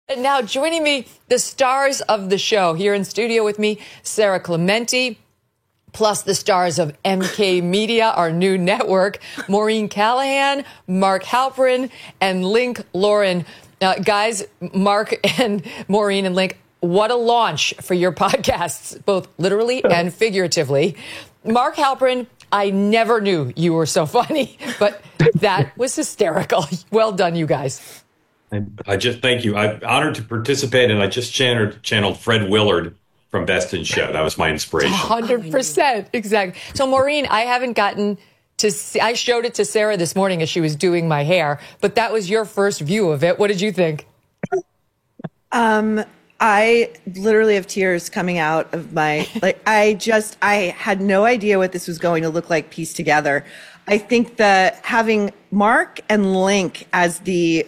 And now joining me, the stars of the show here in studio with me, Sarah Clementi, plus the stars of MK Media, our new network, Maureen Callahan, Mark Halperin, and Link Lauren. Guys, Mark and Maureen and Link, what a launch for your podcasts, both literally and figuratively. Mark Halperin, I never knew you were so funny, but that was hysterical. Well done, you guys. I just thank you. I'm honored to participate, and I just channeled Fred Willard from Best in Show. That was my inspiration. 100%. Exactly. So, Maureen, I haven't gotten to see, I showed it to Sarah this morning as she was doing my hair, but that was your first view of it. What did you think? I literally have tears coming out of my, I had no idea what this was going to look like pieced together. I think that having Mark and Link as the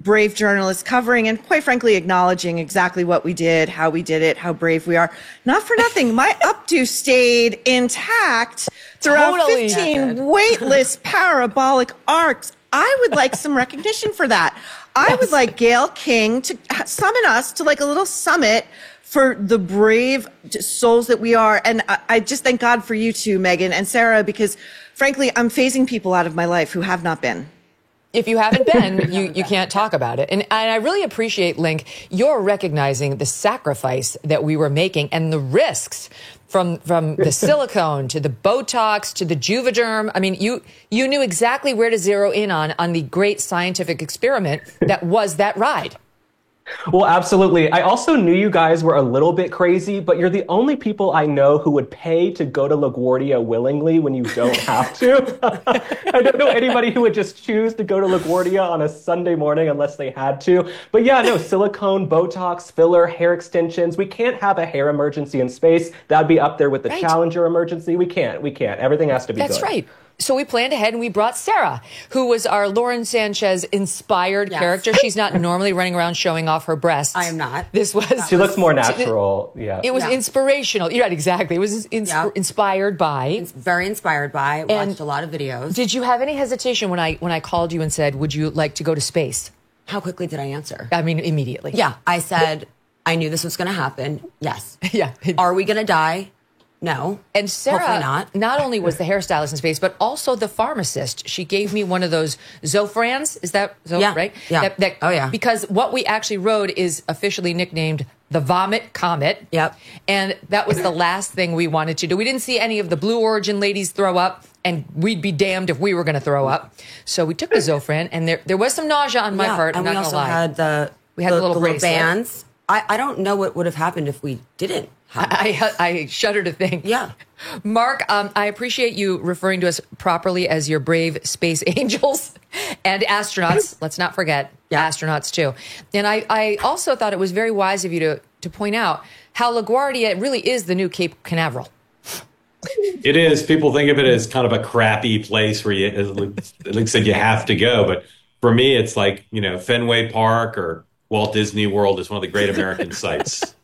brave journalists covering and quite frankly acknowledging exactly what we did, how we did it, how brave we are. Not for nothing, my updo stayed intact throughout 15 weightless parabolic arcs. I would like some recognition for that. I would like Gayle King to summon us to like a little summit for the brave souls that we are. And I just thank God for you two, Megan and Sarah, because frankly, I'm phasing people out of my life who have not been. If you haven't been, you can't talk about it. And I really appreciate, Link, you're recognizing the sacrifice that we were making and the risks from the silicone to the Botox to the Juvederm. I mean, you knew exactly where to zero in on the great scientific experiment that was that ride. Well, absolutely. I also knew you guys were a little bit crazy, but you're the only people I know who would pay to go to LaGuardia willingly when you don't have to. I don't know anybody who would just choose to go to LaGuardia on a Sunday morning unless they had to. But yeah, no, silicone, Botox, filler, hair extensions. We can't have a hair emergency in space. That'd be up there with the Challenger emergency. We can't. Everything has to be good. That's right. So we planned ahead and we brought Sarah, who was our Lauren Sanchez inspired character. She's not normally running around showing off her breasts. I am not. She looks more natural. Yeah. It was inspirational. You're right, exactly. It was inspired by. It's very inspired by. Watched a lot of videos. Did you have any hesitation when I called you and said, would you like to go to space? How quickly did I answer? I mean, immediately. Yeah. I said, I knew this was going to happen. Yes. Yeah. Are we going to die? No. And Sarah, hopefully not only was the hairstylist in space, but also the pharmacist. She gave me one of those Zofrans. Is that right? Yeah. Oh, yeah. Because what we actually rode is officially nicknamed the Vomit Comet. Yep. And that was the last thing we wanted to do. We didn't see any of the Blue Origin ladies throw up, and we'd be damned if we were going to throw up. So we took the Zofran, and there was some nausea on my part. And I'm we not also gonna lie. had the little bands. I don't know what would have happened if we didn't. I shudder to think. Yeah. Mark, I appreciate you referring to us properly as your brave space angels and astronauts. Let's not forget astronauts, too. And I also thought it was very wise of you to point out how LaGuardia really is the new Cape Canaveral. It is. People think of it as kind of a crappy place where it looks like you have to go. But for me, it's like, Fenway Park or Walt Disney World is one of the great American sites.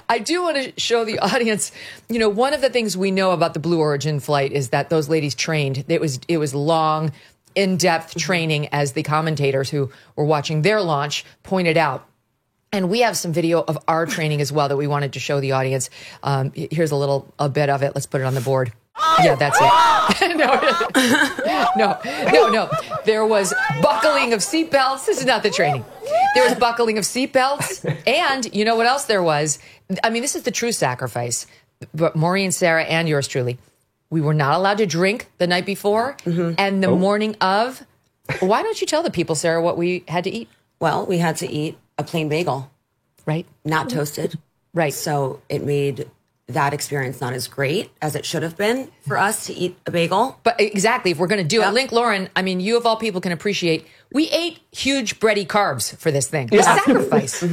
I do want to show the audience, one of the things we know about the Blue Origin flight is that those ladies trained. It was long, in-depth training, as the commentators who were watching their launch pointed out. And we have some video of our training as well that we wanted to show the audience. Here's a bit of it. Let's put it on the board. Yeah, that's it. No. There was buckling of seatbelts. This is not the training. There was buckling of seatbelts. And you know what else there was? I mean, this is the true sacrifice. But Maureen, Sarah, and yours truly, we were not allowed to drink the night before and the morning of. Why don't you tell the people, Sarah, what we had to eat? Well, we had to eat a plain bagel. Right. Not toasted. Right. So it made that experience not as great as it should have been for us to eat a bagel. But exactly, if we're going to do it, Link, Lauren, I mean, you of all people can appreciate, we ate huge bready carbs for this thing. It was a sacrifice.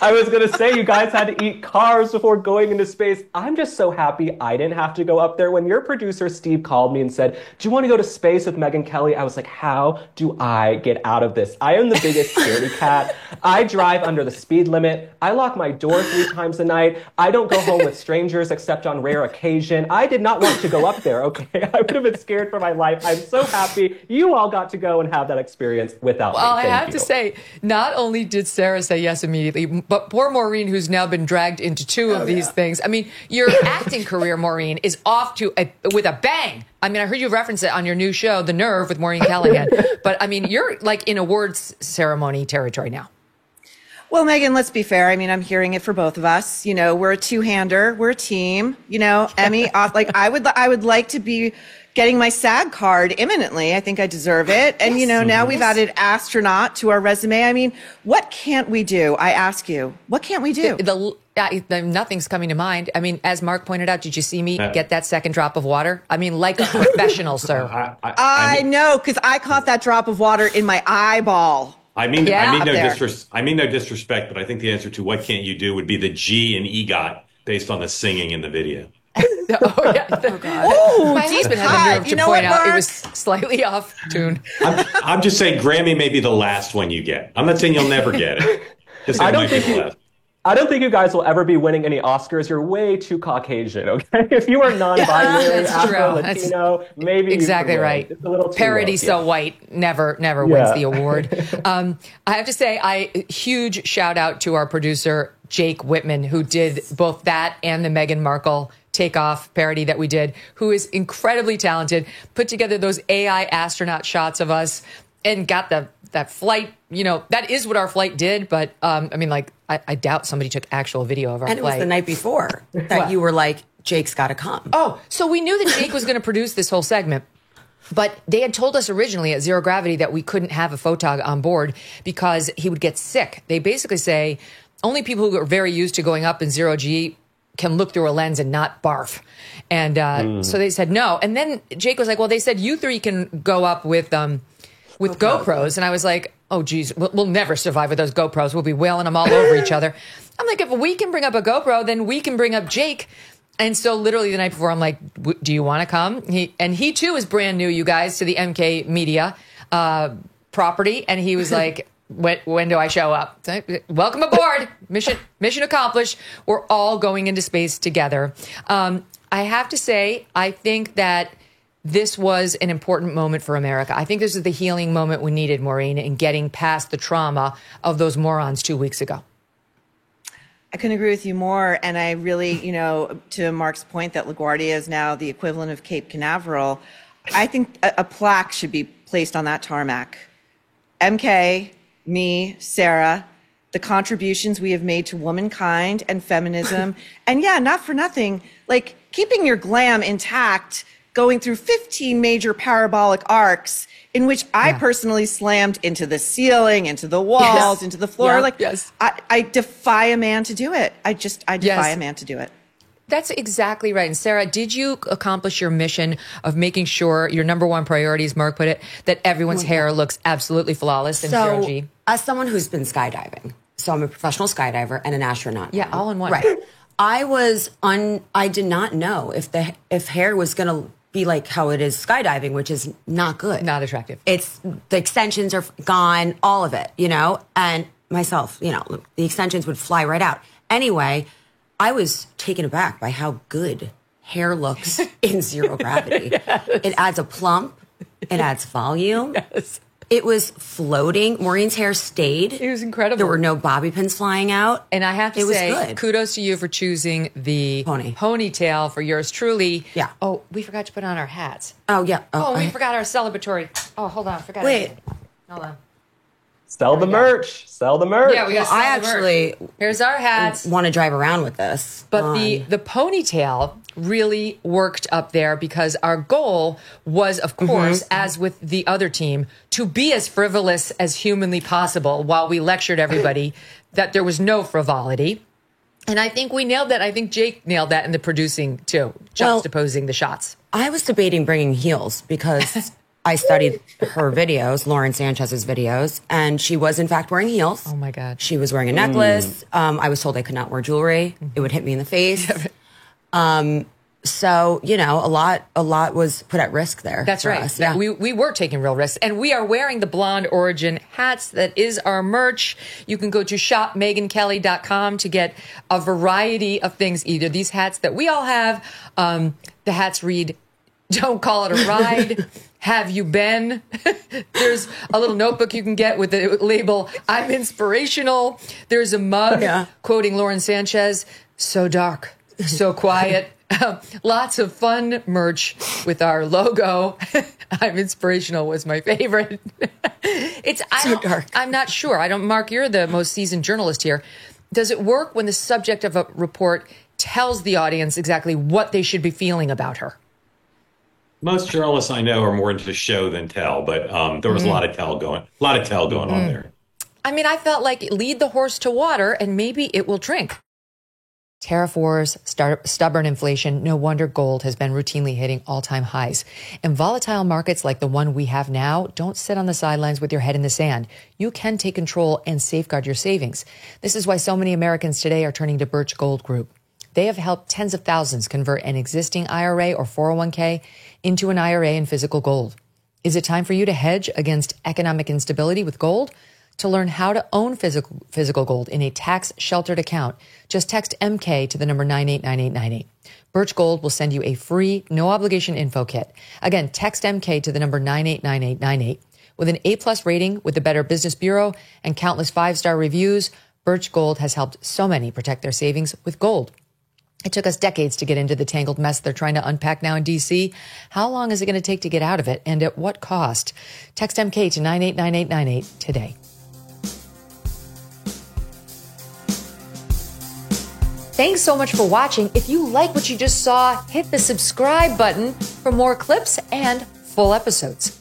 I was going to say, you guys had to eat carbs before going into space. I'm just so happy I didn't have to go up there. When your producer, Steve, called me and said, do you want to go to space with Megyn Kelly? I was like, how do I get out of this? I am the biggest scaredy cat. I drive under the speed limit. I lock my door 3 times a night. I don't go home with strangers except on rare occasion. I did not want to go up there, okay? I would have been scared for my life. I'm so happy you all got to go and have that experience. experience without me. Well, I Thank have you. to say, not only did Sarah say yes immediately, but poor Maureen, who's now been dragged into two of these things. I mean, your acting career, Maureen, is off to with a bang. I mean, I heard you reference it on your new show, The Nerve, with Maureen Callahan. But I mean, you're like in awards ceremony territory now. Well, Megan, let's be fair. I mean, I'm hearing it for both of us. You know, we're a two-hander, we're a team. You know, Emmy, like I would like to be getting my SAG card imminently. I think I deserve it. And you know, now we've added astronaut to our resume. I mean, what can't we do? I ask you, what can't we do? Nothing's coming to mind. I mean, as Mark pointed out, did you see me get that second drop of water? I mean, like a professional, sir. I know, because I caught that drop of water in my eyeball. I mean there. no disrespect, but I think the answer to what can't you do would be the G in EGOT based on the singing in the video. Oh, yeah. Oh, God. Oh, My deep husband had cut. the nerve You to know point what, out it Mark? was slightly off tune. I'm just saying Grammy may be the last one you get. I'm not saying you'll never get it. Just saying I it don't might be think the last. I don't think you guys will ever be winning any Oscars. You're way too Caucasian, okay? If you are non-binary, That's true. Afro-Latino, maybe exactly you could win. right. It's a little too Parody low. so Yeah. white never wins the award. I have to say, huge shout out to our producer Jake Whitman, who did both that and the Meghan Markle takeoff parody that we did, who is incredibly talented, put together those AI astronaut shots of us and got that flight. You know, that is what our flight did. But I mean, like, I doubt somebody took actual video of our And flight. it was the night before that you were like, Jake's got to come. Oh, so we knew that Jake was going to produce this whole segment. But they had told us originally at Zero Gravity that we couldn't have a photog on board because he would get sick. They basically say only people who are very used to going up in zero G can look through a lens and not barf. And so they said no. And then Jake was like, well, they said you three can go up with GoPros. And I was like, oh, geez, we'll never survive with those GoPros. We'll be wailing them all over each other. I'm like, if we can bring up a GoPro, then we can bring up Jake. And so literally the night before, I'm like, do you want to come? He too is brand new, you guys, to the MK Media property. And he was like, when do I show up? Welcome aboard. Mission accomplished. We're all going into space together. I have to say, I think that this was an important moment for America. I think this is the healing moment we needed, Maureen, in getting past the trauma of those morons 2 weeks ago. I couldn't agree with you more. And I really, you know, to Mark's point that LaGuardia is now the equivalent of Cape Canaveral, I think a plaque should be placed on that tarmac. MK, me, Sarah, the contributions we have made to womankind and feminism. And yeah, not for nothing, like keeping your glam intact, going through 15 major parabolic arcs in which I personally slammed into the ceiling, into the walls, into the floor. I defy a man to do it. I defy a man to do it. That's exactly right. And Sarah, did you accomplish your mission of making sure your number one priority, as Mark put it, that everyone's hair looks absolutely flawless in zero G? As someone who's been skydiving, so I'm a professional skydiver and an astronaut. Yeah, now. all in one. Right. I did not know if hair was going to be like how it is skydiving, which is not good. Not attractive. It's the extensions are gone, all of it, you know, and myself, you know, the extensions would fly right out. Anyway, I was taken aback by how good hair looks in zero gravity. Yes. It adds a plump, it adds volume. Yes. It was floating. Maureen's hair stayed. It was incredible. There were no bobby pins flying out. And I have to say, good. Kudos to you for choosing the ponytail for yours truly. Yeah. Oh, we forgot to put on our hats. Oh, yeah. We forgot our celebratory. Oh, hold on. I forgot. Wait. Hold on. Sell the merch. Sell the merch. Yeah, we got. I actually here's our hats. Want to drive around with this, but the ponytail really worked up there because our goal was, of course, as with the other team, to be as frivolous as humanly possible while we lectured everybody that there was no frivolity. And I think we nailed that. I think Jake nailed that in the producing too, juxtaposing the shots. I was debating bringing heels because I studied her videos, Lauren Sanchez's videos, and she was in fact wearing heels. Oh my God. She was wearing a necklace. I was told I could not wear jewelry. It would hit me in the face. So, you know, a lot was put at risk there. That's right. Us. Yeah. We were taking real risks. And we are wearing the Blonde Origin hats. That is our merch. You can go to shopmegankelly.com to get a variety of things. Either these hats that we all have. The hats read Don't call it a ride. Have you been? There's a little notebook you can get with the label, I'm inspirational. There's a mug quoting Lauren Sanchez, so dark, so quiet. Lots of fun merch with our logo. I'm inspirational was my favorite. It's so dark. I'm not sure. Mark, you're the most seasoned journalist here. Does it work when the subject of a report tells the audience exactly what they should be feeling about her? Most journalists I know are more into show than tell, but there was a lot of tell going on there. I mean, I felt like lead the horse to water and maybe it will drink. Tariff wars, stubborn inflation, no wonder gold has been routinely hitting all-time highs. And volatile markets like the one we have now, don't sit on the sidelines with your head in the sand. You can take control and safeguard your savings. This is why so many Americans today are turning to Birch Gold Group. They have helped tens of thousands convert an existing IRA or 401k into an IRA in physical gold. Is it time for you to hedge against economic instability with gold? To learn how to own physical gold in a tax-sheltered account, just text MK to the number 989898. Birch Gold will send you a free, no-obligation info kit. Again, text MK to the number 989898. With an A-plus rating with the Better Business Bureau and countless 5-star reviews, Birch Gold has helped so many protect their savings with gold. It took us decades to get into the tangled mess they're trying to unpack now in D.C. How long is it going to take to get out of it, and at what cost? Text MK to 989898 today. Thanks so much for watching. If you like what you just saw, hit the subscribe button for more clips and full episodes.